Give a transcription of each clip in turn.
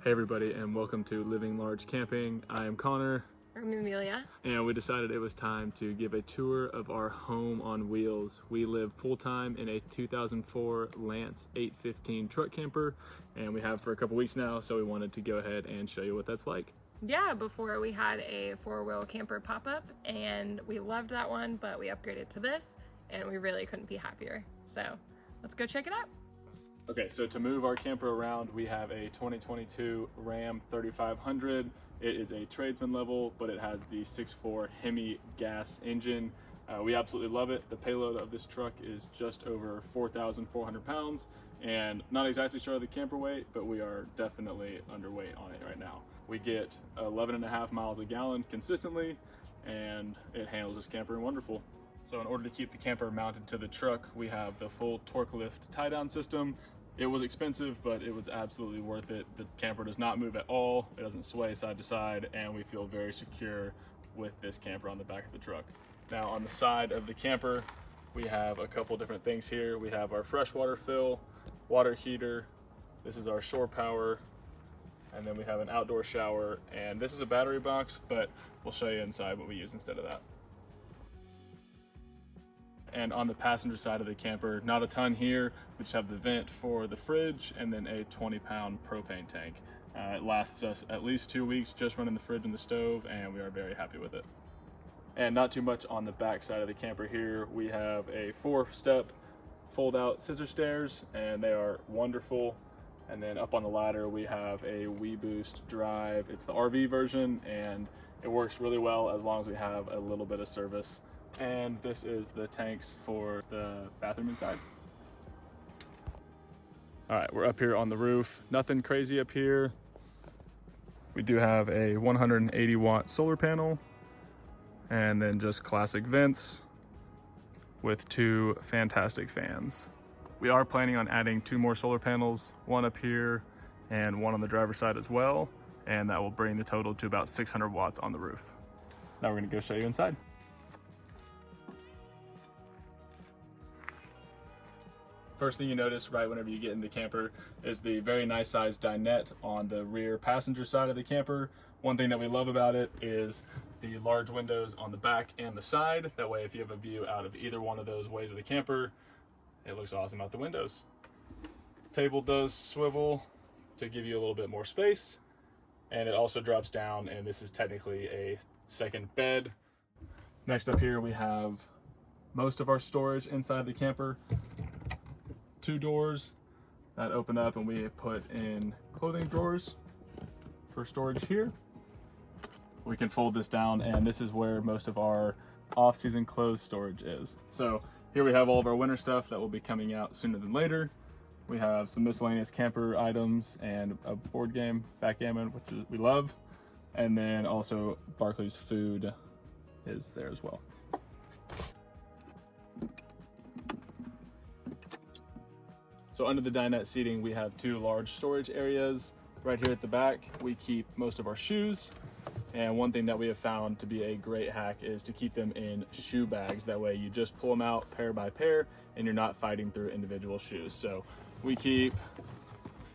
Hey everybody, and welcome to Living Large Camping. I am Connor. I'm Amelia. And we decided it was time to give a tour of our home on wheels. We live full-time in a 2004 Lance 815 truck camper, and we have for a couple weeks now, so we wanted to go ahead and show you what that's like. Yeah, before we had a four-wheel camper pop-up, and we loved that one, but we upgraded to this, and we really couldn't be happier. So let's go check it out. Okay, so to move our camper around, we have a 2022 Ram 3500. It is a tradesman level, but it has the 6.4 Hemi gas engine. We absolutely love it. The payload of this truck is just over 4,400 pounds, and not exactly sure of the camper weight, but we are definitely underweight on it right now. We get 11.5 miles a gallon consistently, and it handles this camper wonderful. So in order to keep the camper mounted to the truck, we have the full torque lift tie-down system. It was expensive, but it was absolutely worth it. The camper does not move at all. It doesn't sway side to side, and we feel very secure with this camper on the back of the truck. Now on the side of the camper, we have a couple different things here. We have our freshwater fill, water heater. This is our shore power, and then we have an outdoor shower, and this is a battery box, but we'll show you inside what we use instead of that. And on the passenger side of the camper, not a ton here. We just have the vent for the fridge and then a 20-pound propane tank. It lasts us at least 2 weeks just running the fridge and the stove, and we are very happy with it. And not too much on the back side of the camper here. We have a 4-step fold-out scissor stairs, and they are wonderful. And then up on the ladder, we have a WeBoost drive. It's the RV version, and it works really well as long as we have a little bit of service. And this is the tanks for the bathroom inside. All right, we're up here on the roof. Nothing crazy up here. We do have a 180 watt solar panel, and then just classic vents with 2 fantastic fans. We are planning on adding 2 more solar panels, one up here and one on the driver's side as well. And that will bring the total to about 600 watts on the roof. Now we're gonna go show you inside. First thing you notice right whenever you get in the camper is the very nice sized dinette on the rear passenger side of the camper. One thing that we love about it is the large windows on the back and the side. That way if you have a view out of either one of those ways of the camper, it looks awesome out the windows. Table does swivel to give you a little bit more space, and it also drops down, and this is technically a second bed. Next up here we have most of our storage inside the camper. 2 doors that open up, and we put in clothing drawers for storage here. We can fold this down, and this is where most of our off-season clothes storage is. So here we have all of our winter stuff that will be coming out sooner than later. We have some miscellaneous camper items and a board game, backgammon, which we love. And then also Barclay's food is there as well. So under the dinette seating, we have 2 large storage areas. Right here at the back, we keep most of our shoes. And one thing that we have found to be a great hack is to keep them in shoe bags. That way you just pull them out pair by pair, and you're not fighting through individual shoes. So we keep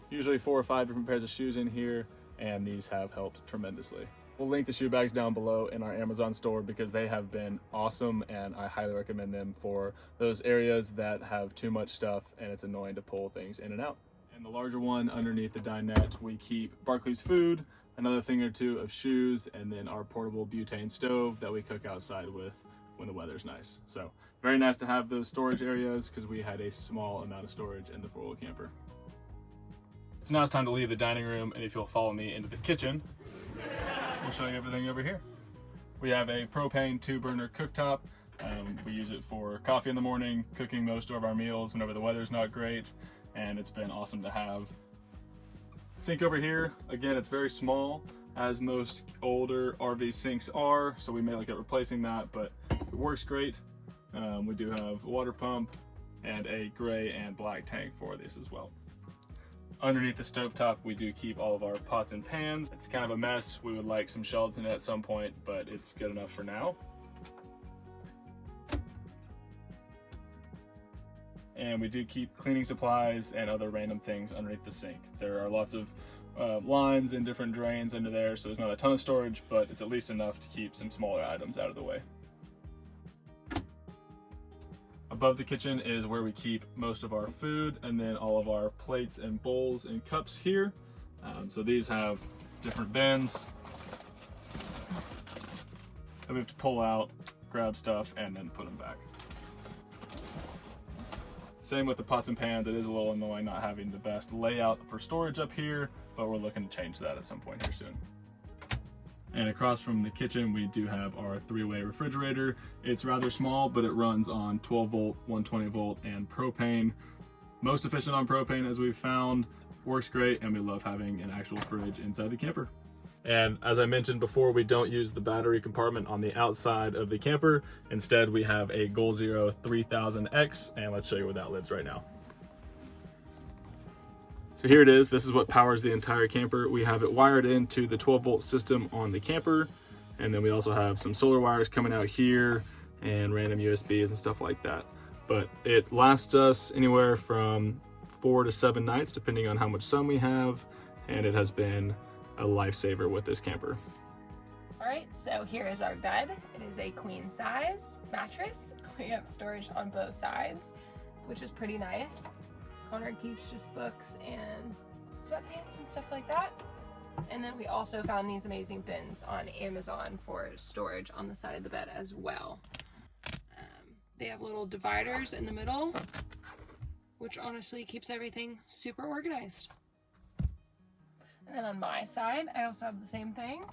usually 4 or 5 different pairs of shoes in here, and these have helped tremendously. We'll link the shoe bags down below in our Amazon store because they have been awesome, and I highly recommend them for those areas that have too much stuff and it's annoying to pull things in and out. And the larger one underneath the dinette, we keep Barclay's food, another thing or 2 of shoes, and then our portable butane stove that we cook outside with when the weather's nice. So very nice to have those storage areas because we had a small amount of storage in the 4-wheel camper. So now it's time to leave the dining room, and if you'll follow me into the kitchen, we'll show you everything over here. We have a propane 2-burner cooktop. We use it for coffee in the morning, cooking most of our meals whenever the weather's not great, and it's been awesome to have. Sink over here, again, it's very small, as most older RV sinks are, so we may look at replacing that, but it works great. We do have a water pump and a gray and black tank for this as well. Underneath the stovetop, we do keep all of our pots and pans. It's kind of a mess. We would like some shelves in it at some point, but it's good enough for now. and we do keep cleaning supplies and other random things underneath the sink. There are lots of lines and different drains under there, so there's not a ton of storage, but it's at least enough to keep some smaller items out of the way. Above the kitchen is where we keep most of our food, and then all of our plates and bowls and cups here. So these have different bins that we have to pull out, grab stuff, and then put them back. Same with the pots and pans. It is a little annoying not having the best layout for storage up here, but we're looking to change that at some point here soon. And across from the kitchen, we do have our 3-way refrigerator. It's rather small, but it runs on 12 volt, 120 volt, and propane. Most efficient on propane, as we've found. Works great, and we love having an actual fridge inside the camper. And as I mentioned before, we don't use the battery compartment on the outside of the camper. Instead, we have a Goal Zero 3000X, and let's show you where that lives right now. So here it is. This is what powers the entire camper. We have it wired into the 12 volt system on the camper. And then we also have some solar wires coming out here and random USBs and stuff like that. But it lasts us anywhere from 4 to 7 nights, depending on how much sun we have. And it has been a lifesaver with this camper. All right, so here is our bed. It is a queen size mattress. We have storage on both sides, which is pretty nice. Connor keeps just books and sweatpants and stuff like that. And then we also found these amazing bins on Amazon for storage on the side of the bed as well. They have little dividers in the middle, which honestly keeps everything super organized. And then on my side, I also have the same thing.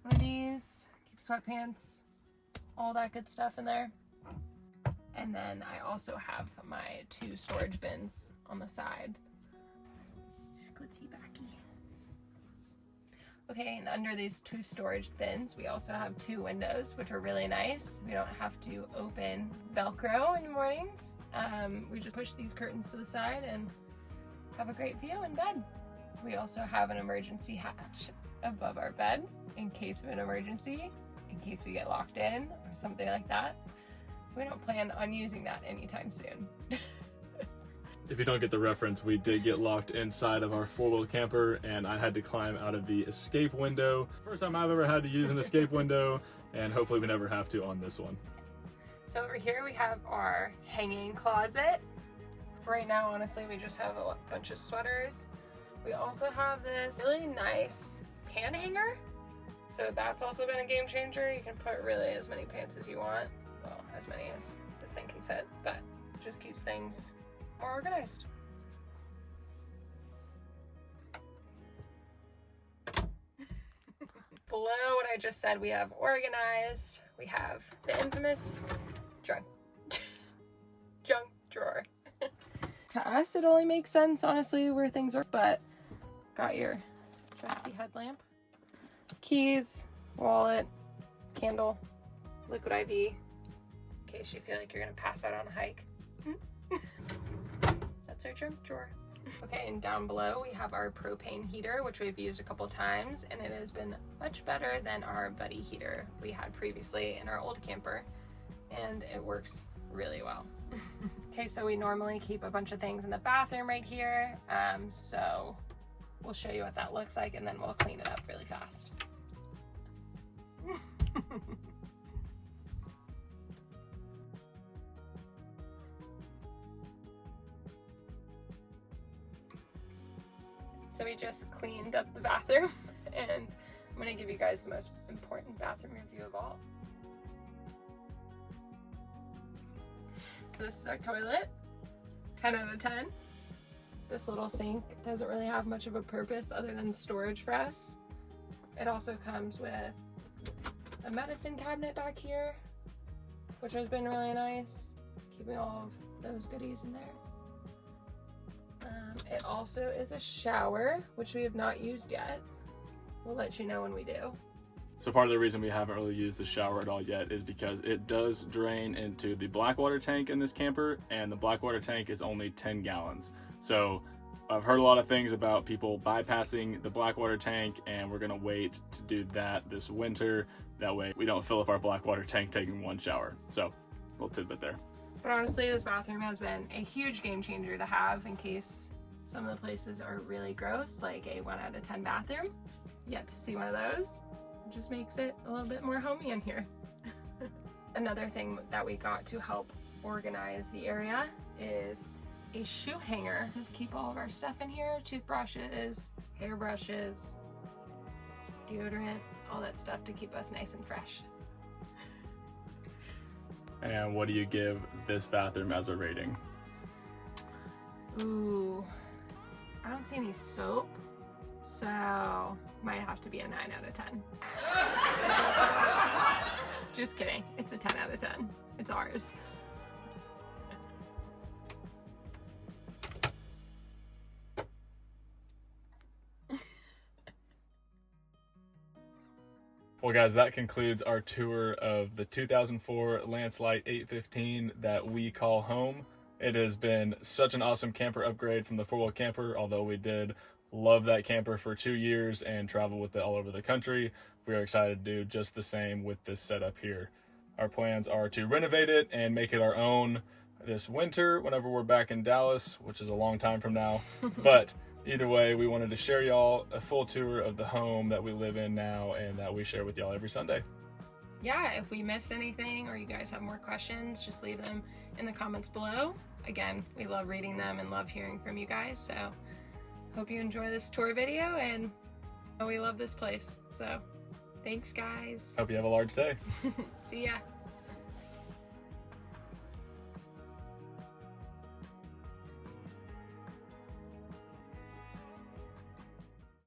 One of these, keep sweatpants, all that good stuff in there. And then I also have my 2 storage bins on the side. Scootsy backy. Okay, and under these 2 storage bins, we also have 2 windows, which are really nice. We don't have to open Velcro in the mornings. We just push these curtains to the side and have a great view in bed. We also have an emergency hatch above our bed in case of an emergency, in case we get locked in or something like that. We don't plan on using that anytime soon. If you don't get the reference, we did get locked inside of our 4-wheel camper, and I had to climb out of the escape window. First time I've ever had to use an escape window, and hopefully we never have to on this one. So over here we have our hanging closet. For right now, honestly, we just have a bunch of sweaters. We also have this really nice pan hanger. So that's also been a game changer. You can put really as many pants as you want. Well, as many as this thing can fit, but it just keeps things more organized. Below what I just said, we have organized. We have the infamous junk drawer. To us, it only makes sense, honestly, where things are, but got your trusty headlamp, keys, wallet, candle, liquid IV, in case you feel like you're gonna pass out on a hike. That's our junk drawer. Okay, and down below we have our propane heater, which we've used a couple times, and it has been much better than our buddy heater we had previously in our old camper, and it works really well. Okay, so we normally keep a bunch of things in the bathroom right here, so we'll show you what that looks like, and then we'll clean it up really fast. So we just cleaned up the bathroom, and I'm gonna give you guys the most important bathroom review of all. So this is our toilet, 10 out of 10. This little sink doesn't really have much of a purpose other than storage for us. It also comes with a medicine cabinet back here, which has been really nice, keeping all of those goodies in there. It also is a shower, which we have not used yet. We'll let you know when we do. So part of the reason we haven't really used the shower at all yet is because it does drain into the blackwater tank in this camper, and the blackwater tank is only 10 gallons. So I've heard a lot of things about people bypassing the blackwater tank, and we're gonna wait to do that this winter. That way we don't fill up our blackwater tank taking one shower. So, little tidbit there. But honestly, this bathroom has been a huge game changer to have in case some of the places are really gross, like a 1 out of 10 bathroom. Yet to see one of those. It just makes it a little bit more homey in here. Another thing that we got to help organize the area is a shoe hanger. We keep all of our stuff in here, toothbrushes, hairbrushes, deodorant, all that stuff to keep us nice and fresh. And what do you give this bathroom as a rating? Ooh, I don't see any soap, so might have to be a 9 out of 10. Just kidding, it's a 10 out of 10. It's ours. Well guys, that concludes our tour of the 2004 Lance Lite 815 that we call home. It has been such an awesome camper upgrade from the 4-wheel camper, although we did love that camper for 2 years and travel with it all over the country. We are excited to do just the same with this setup here. Our plans are to renovate it and make it our own this winter whenever we're back in Dallas, which is a long time from now. But either way, we wanted to share y'all a full tour of the home that we live in now and that we share with y'all every Sunday. Yeah, if we missed anything or you guys have more questions, just leave them in the comments below. Again, we love reading them and love hearing from you guys, so hope you enjoy this tour video, and we love this place. So thanks guys. Hope you have a large day. See ya.